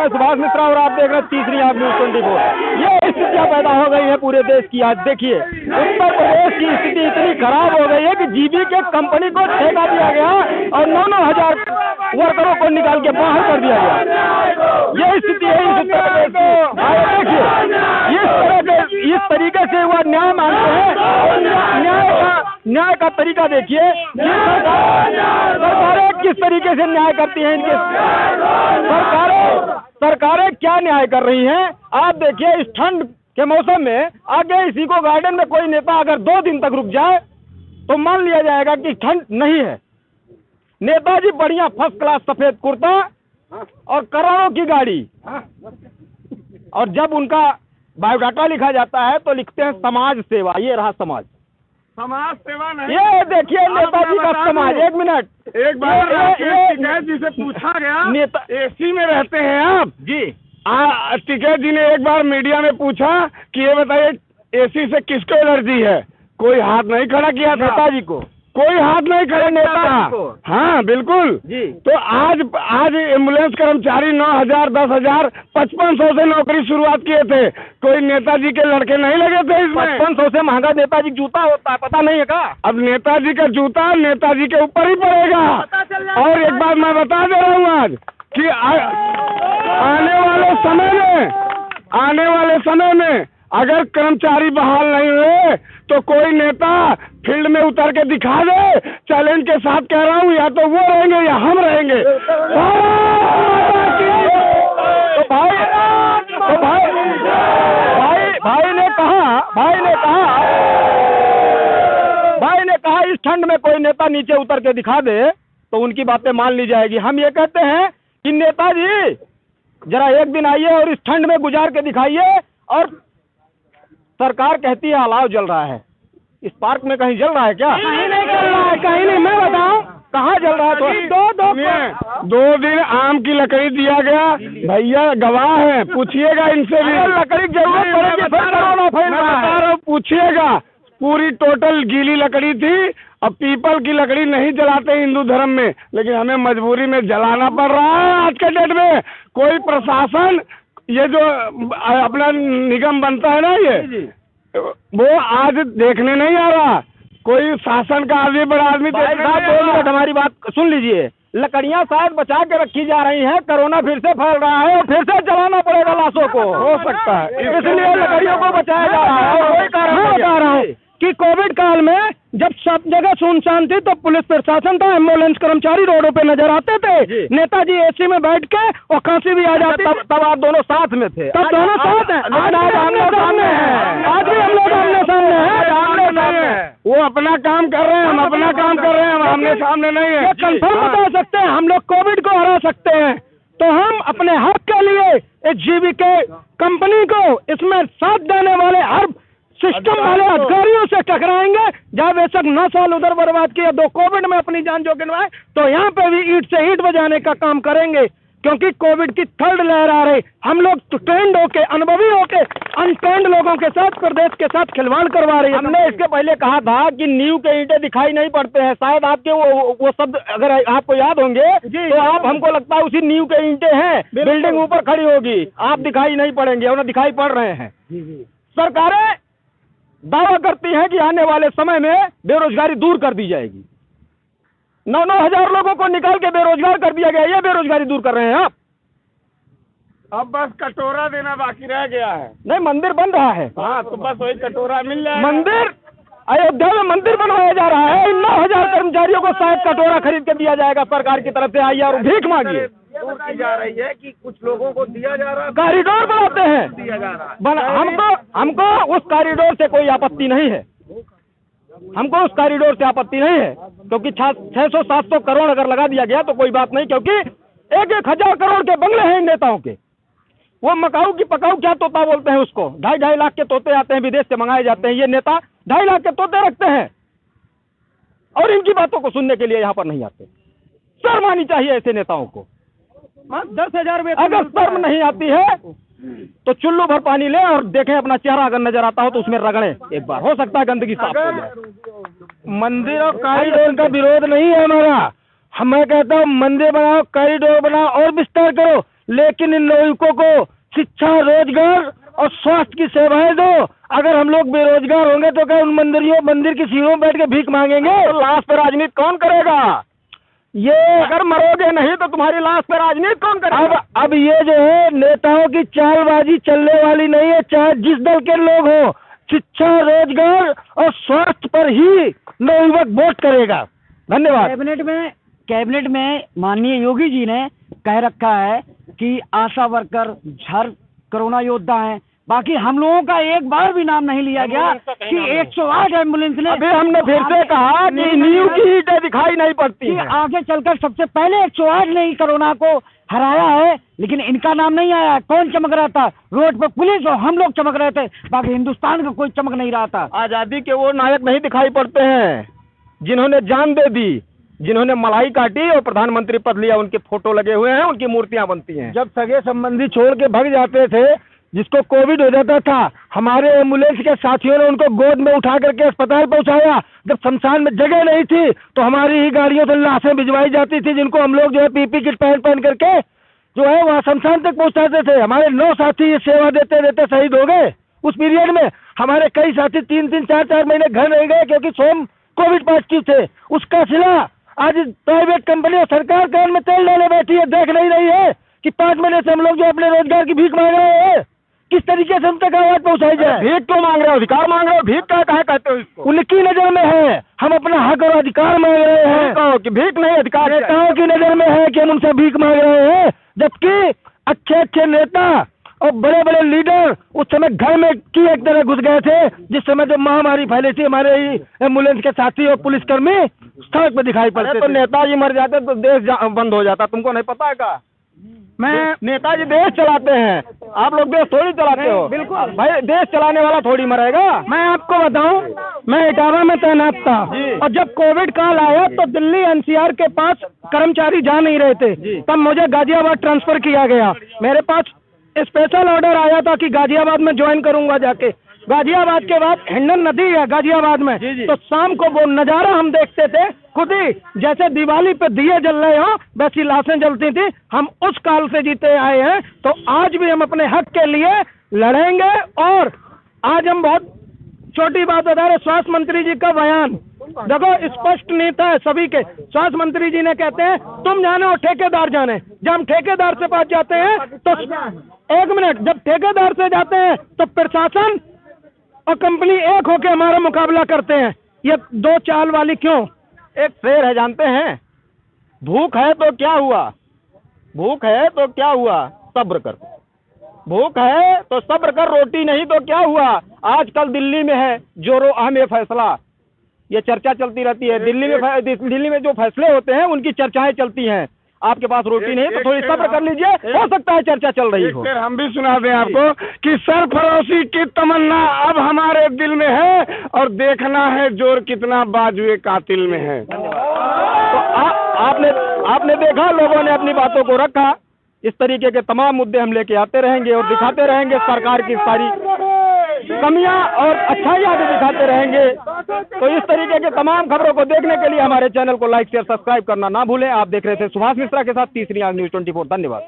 मैं सुभाष मिश्रा और आप देख रहे हैं तीसरी आप न्यूज़ 24। ये स्थितियाँ पैदा हो गई है पूरे देश की। आज देखिए उत्तर प्रदेश की स्थिति इतनी खराब हो गई है कि जीबी के कंपनी को ठेका दिया गया और 9,000 वर्करों को निकाल के बाहर कर दिया गया। ये स्थिति है इस उत्तर प्रदेश की। देखिए इस तरीके से वह न्याय मांगते हैं। न्याय का तरीका देखिए, सरकारें किस तरीके से न्याय करती हैं। इनके सरकारें क्या न्याय कर रही हैं आप देखिए। इस ठंड के मौसम में आगे इसी को गार्डन में कोई नेता अगर 2 दिन तक रुक जाए तो मान लिया जाएगा कि ठंड नहीं है। नेताजी बढ़िया फर्स्ट क्लास सफेद कुर्ता और करोड़ों की गाड़ी, और जब उनका बायोडाटा लिखा जाता है तो लिखते हैं समाज सेवा। ये रहा समाज सेवा नहीं। ये देखिए नेताजी का समाज। एक मिनट, एक बार जी से पूछा गया, नेता एसी में रहते हैं आप जी। टिकैत जी ने एक बार मीडिया में पूछा कि ये बताइए एसी से किसको एलर्जी है, कोई हाथ नहीं खड़ा किया था। नेताजी को कोई हाथ नहीं खड़े नेता। हाँ बिल्कुल जी। तो आज एम्बुलेंस कर्मचारी 9,000, 10,000, 5500 से नौकरी शुरुआत किए थे। कोई नेताजी के लड़के नहीं लगे थे इसमें। 5500 से महंगा नेताजी जूता होता है, पता नहीं है का? अब नेताजी का जूता नेताजी के ऊपर ही पड़ेगा। और एक बात मैं बता दे रहा हूँ आज कि आने वाले समय में अगर कर्मचारी बहाल नहीं हुए तो कोई नेता फील्ड में उतर के दिखा दे। चैलेंज के साथ कह रहा हूँ, या तो वो रहेंगे या हम रहेंगे। तो भाई ने कहा इस ठंड में कोई नेता नीचे उतर के दिखा दे तो उनकी बातें मान ली जाएगी। हम ये कहते हैं कि नेताजी जरा एक दिन आइए और इस ठंड में गुजार के दिखाइए। और सरकार कहती है अलाव जल रहा है, इस पार्क में कहीं जल रहा है क्या? कहीं नहीं जल रहा है, कहीं नहीं। मैं बताऊं कहाँ जल रहा है? तो 2 दिन आम की लकड़ी दिया गया। भैया गवाह है, पूछिएगा इनसे भी। लकड़ी जरूरत पड़ेगी, कोरोना फैल रहा है। पूछिएगा, पूरी टोटल गीली लकड़ी थी। अब पीपल की लकड़ी नहीं जलाते हिंदू धर्म में, लेकिन हमें मजबूरी में जलाना पड़ रहा है। आज के डेट में कोई प्रशासन, ये जो अपना निगम बनता है ना, ये वो आज देखने नहीं आ रहा। कोई शासन का आदमी, बड़ा आदमी। 2 मिनट हमारी बात सुन लीजिए। लकड़ियां शायद बचा के रखी जा रही हैं, कोरोना फिर से फैल रहा है और फिर से जलाना पड़ेगा लाशों को। हो सकता है, इसलिए लकड़ियों को बचाया जा रहा है। और कोई कारण बता रहा हूँ कि कोविड काल में जब सब जगह सुनसान थी तो पुलिस प्रशासन था, एम्बुलेंस कर्मचारी रोडों पे नजर आते थे। नेताजी एसी में बैठ के और खांसी भी आ जाती। तब आप दोनों साथ में थे। तब दोनों साथ हैं। आज आमने सामने हैं। आज भी हम लोग आमने सामने हैं। वो अपना काम कर रहे हैं, हम अपना काम कर रहे हैं, हम आमने सामने नहीं है। कंफर्म बता सकते हैं हम लोग कोविड को हरा सकते हैं। तो हम अपने हक के लिए इस जीबी के कंपनी को, इसमें साथ देने वाले हर सिस्टम वाले अधिकारियों से टकराएंगे। जब बेशक 9 साल उधर बर्बाद किया, 2 कोविड में अपनी जान जोखिम में, तो यहाँ पे भी ईंट से ईंट बजाने का काम करेंगे। क्योंकि कोविड की 3rd लहर आ रही। हम लोग ट्रेंड होके, अनुभवी होके अनट्रेंड लोगों के साथ, प्रदेश के साथ खिलवाड़ करवा रही है। हमने इसके पहले कहा था कि नींव के ईंटें दिखाई नहीं पड़ते हैं। शायद आपके वो शब्द अगर आपको याद होंगे तो आप, हमको लगता है उसी नींव के ईंटें हैं। बिल्डिंग ऊपर खड़ी होगी, आप दिखाई नहीं पड़ेंगे, उन्हें दिखाई पड़ रहे हैं। सरकारें दावा करती हैं कि आने वाले समय में बेरोजगारी दूर कर दी जाएगी। 9-9 हजार लोगों को निकाल के बेरोजगार कर दिया गया। ये बेरोजगारी दूर कर रहे हैं आप। अब बस कटोरा देना बाकी रह गया है। नहीं, मंदिर बन रहा है। हाँ, तो बस वही कटोरा मिल जाए। मंदिर अयोध्या में मंदिर बनवाया जा रहा है। 9,000 कर्मचारियों को शायद कटोरा खरीद के दिया जाएगा सरकार की तरफ से। आइए और भीख मांगिए। की जा रही है कि कुछ लोगों को दिया जा रहा है, कॉरिडोर बनाते हैं, दिया जा रहा है। हमको उस कॉरिडोर से कोई आपत्ति नहीं है। हमको उस कॉरिडोर से आपत्ति नहीं है, क्योंकि 600-700 करोड़ अगर लगा दिया गया तो कोई बात नहीं। क्योंकि 1,000 करोड़ के बंगले हैं इन नेताओं के। वो मकाऊ की पकाऊ क्या तोता बोलते हैं उसको, 2.5 लाख के तोते आते हैं, विदेश से मंगाए जाते हैं। ये नेता 2.5 लाख के तोते रखते हैं और इनकी बातों को सुनने के लिए यहाँ पर नहीं आते। शर्म आनी चाहिए ऐसे नेताओं को। 10,000 अगर शर्म नहीं आती है तो चुल्लू भर पानी ले और देखें अपना चेहरा, अगर नजर आता हो तो उसमें रगड़े एक बार, हो सकता है गंदगी साफ हो जाए। मंदिर और कॉरिडोर का विरोध नहीं है हमारा। मैं कहता हूँ मंदिर बनाओ, कॉरिडोर बनाओ और विस्तार करो, लेकिन इन नागरिकों को शिक्षा, रोजगार और स्वास्थ्य की सेवाएं दो। अगर हम लोग बेरोजगार होंगे तो क्या उन मंदिर की सीढ़ियों में बैठ के भीख मांगेंगे? तो लाश पे राजनीति कौन करेगा? ये अगर मरोगे नहीं तो तुम्हारी लाश पे राजनीति कौन करेगा? अब ये जो है नेताओं की चालबाजी चलने वाली नहीं है, चाहे जिस दल के लोग हो। शिक्षा, रोजगार और स्वास्थ्य पर ही नवयुवक वोट करेगा। धन्यवाद। कैबिनेट में माननीय योगी जी ने कह रखा है कि आशा वर्कर, हर कोरोना योद्धा हैं। बाकी हम लोगों का एक बार भी नाम नहीं लिया गया कि 108 एम्बुलेंस ने। अभी हमने फिर से कहा कि नींव की ईंटें दिखाई नहीं पड़ती कि हैं। आगे चलकर सबसे पहले 108 ने ही कोरोना को हराया है, लेकिन इनका नाम नहीं आया। कौन चमक रहा था? रोड पर पुलिस और हम लोग चमक रहे थे, बाकी हिंदुस्तान का कोई चमक नहीं रहा था। आजादी के वो नायक नहीं दिखाई पड़ते हैं जिन्होंने जान दे दी, जिन्होंने मलाई काटी और प्रधानमंत्री पद लिया। उनके फोटो लगे हुए हैं, उनकी मूर्तियां बनती हैं। जब सगे संबंधी छोड़ के भाग जाते थे, जिसको कोविड हो जाता था, हमारे एम्बुलेंस के साथियों ने उनको गोद में उठा करके अस्पताल पहुंचाया। जब शमशान में जगह नहीं थी तो हमारी ही गाड़ियों से लाशें भिजवाई जाती थी, जिनको हम लोग जो है पीपी किट पहन करके जो है वहाँ शमशान तक पहुंचाते थे। हमारे 9 साथी ये सेवा देते देते शहीद हो गए। उस पीरियड में हमारे कई साथी 3-3, 4-4 महीने घर नहीं गए क्योंकि स्वयं कोविड पॉजिटिव थे। उसका सिला आज प्राइवेट कंपनी और सरकार कान में तेल डाले बैठी है, देख नहीं रही है कि 5 महीने से हम लोग जो अपने रोजगार की भीख मांग रहे हैं, किस तरीके से हम तक आवाज पहुंचाई जाए। भीख क्यों मांग रहे हो? अधिकार मांग रहे हो? भीख क्या कहते हो इसको? उनकी नजर में है हम अपना हक और अधिकार मांग रहे हैं, कहो कि भीख नहीं अधिकार। नेताओं की नजर में है कि हम उनसे भीख मांग रहे हैं, जबकि अच्छे अच्छे नेता और बड़े बड़े लीडर उस समय घर में की एक तरह घुस गए थे। जिस समय जो महामारी फैली थी, हमारे ही एम्बुलेंस के साथी और पुलिसकर्मी सड़क पे दिखाई पड़ते तो थे। नेताजी मर जाते तो देश बंद हो जाता। तुमको नहीं पता है का? मैं नेताजी देश चलाते हैं, आप लोग देश थोड़ी चलाते हो। बिल्कुल भाई, देश चलाने वाला थोड़ी मरेगा। मैं आपको बताऊं, मैं इटावा में तैनात था और जब कोविड काल आया तो दिल्ली एनसीआर के पास कर्मचारी जा नहीं रहे थे, तब मुझे गाजियाबाद ट्रांसफर किया गया। मेरे पास स्पेशल ऑर्डर आया था कि गाजियाबाद में ज्वाइन करूंगा जाके। गाजियाबाद के बाद हिंडन नदी है गाजियाबाद में, तो शाम को वो नज़ारा हम देखते थे खुद ही, जैसे दिवाली पे दिए जल रहे हो वैसी लाशें जलती थी। हम उस काल से जीते आए हैं, तो आज भी हम अपने हक के लिए लड़ेंगे। और आज हम बहुत छोटी बात बता रहे, स्वास्थ्य मंत्री जी का बयान देखो, स्पष्ट नेता है सभी के। स्वास्थ्य मंत्री जी ने कहते हैं तुम जाने और ठेकेदार जाने। जब हम ठेकेदार से पास जाते हैं तो 1 मिनट, जब ठेकेदार से जाते हैं तो प्रशासन और कंपनी एक होके हमारा मुकाबला करते हैं। ये 2 चाल वाली क्यों? एक शेर है, जानते हैं? भूख है तो क्या हुआ, भूख है तो क्या हुआ, सब्र कर। भूख है तो सब्र कर, रोटी नहीं तो क्या हुआ। आजकल दिल्ली में है जोरो अहम फैसला, ये चर्चा चलती रहती है। दिल्ली में जो फैसले होते हैं उनकी चर्चाएं चलती हैं। आपके पास रोटी नहीं तो थोड़ी सब्र कर लीजिए, हो सकता है चर्चा चल रही हो। फिर हम भी सुना दें आपको कि सरफरोशी की तमन्ना अब हमारे दिल में है और देखना है जोर कितना बाजुए कातिल में है। तो आपने देखा, लोगों ने अपनी बातों को रखा। इस तरीके के तमाम मुद्दे हम लेके आते रहेंगे और दिखाते रहेंगे सरकार की सारी कमियां और अच्छाइयां भी दिखाते रहेंगे। तो इस तरीके के तमाम खबरों को देखने के लिए हमारे चैनल को लाइक शेयर सब्सक्राइब करना ना भूलें। आप देख रहे थे सुभाष मिश्रा के साथ तीसरी आंख न्यूज़ 24। धन्यवाद।